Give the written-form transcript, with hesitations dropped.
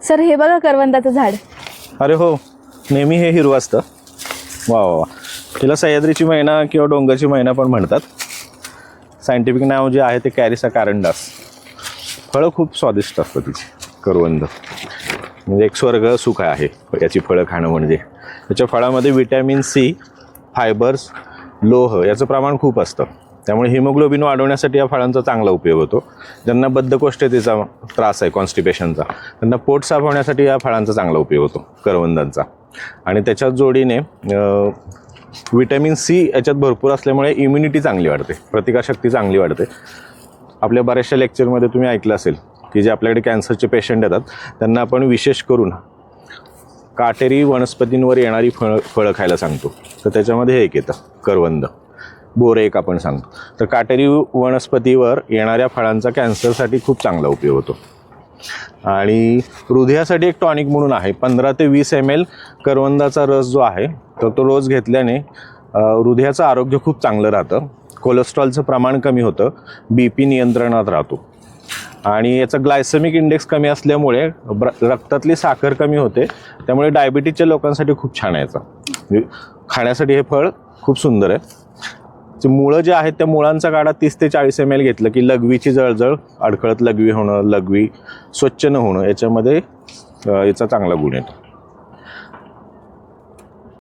Sir हे बघा करवंदाचं झाड. अरे हो, नेहमी हे हिरवं असतं. वा वा वा. तिला सह्याद्रीची मैना किंवा डोंगरची मैना पण म्हणतात. सायंटिफिक नाव जे आहे ते कॅरिसा कारंडास. फळं खूप स्वादिष्ट असतं तिची. करवंद म्हणजे एक स्वर्ग सुख आहे याची फळं खाणं. म्हणजे त्याच्या फळामध्ये विटॅमिन सी, फायबर्स, लोह याचं प्रमाण खूप असतं. त्यामुळे हिमोग्लोबिन वाढवण्यासाठी या फळांचा चांगला उपयोग होतो. ज्यांना बद्धकोष्ठतेचा त्रास आहे, कॉन्स्टिपेशनचा, त्यांना पोट साफ होण्यासाठी या फळांचा चांगला उपयोग होतो, करवंदांचा. आणि त्याच्याच जोडीने विटॅमिन सी याच्यात भरपूर असल्यामुळे इम्युनिटी चांगली वाढते, प्रतिकारशक्ती चांगली वाढते. आपल्या बऱ्याचशा लेक्चरमध्ये तुम्ही ऐकलं असेल की जे आपल्याकडे कॅन्सरचे पेशंट येतात त्यांना आपण विशेष करून काटेरी वनस्पतींवर येणारी फळं खायला सांगतो. तर त्याच्यामध्ये हे एक येतं करवंद. बोरे एक आपण सांगतो. तर काटेरी वनस्पतीवर येणाऱ्या फळांचा कॅन्सरसाठी खूप चांगला उपयोग होतो. आणि हृदयासाठी एक टॉनिक म्हणून आहे. 15 ते 20 ml करवंदाचा रस जो आहे तर तो रोज घेतल्याने हृदयाचं आरोग्य खूप चांगलं राहतं. कोलेस्ट्रॉलचं प्रमाण कमी होतं, BP नियंत्रणात राहतो. आणि याचा ग्लायसेमिक इंडेक्स कमी असल्यामुळे रक्तातली साखर कमी होते. त्यामुळे डायबिटीजच्या लोकांसाठी खूप छान आहे याचा. खाण्यासाठी हे फळ खूप सुंदर आहे. मुळं जे आहेत त्या मुळांचा काढा 30 ते 40 ml घेतलं की लघवीची जळजळ, अडखळत लघवी होणं, लघवी स्वच्छ न होणं याच्यामध्ये याचा चांगला गुण येतो.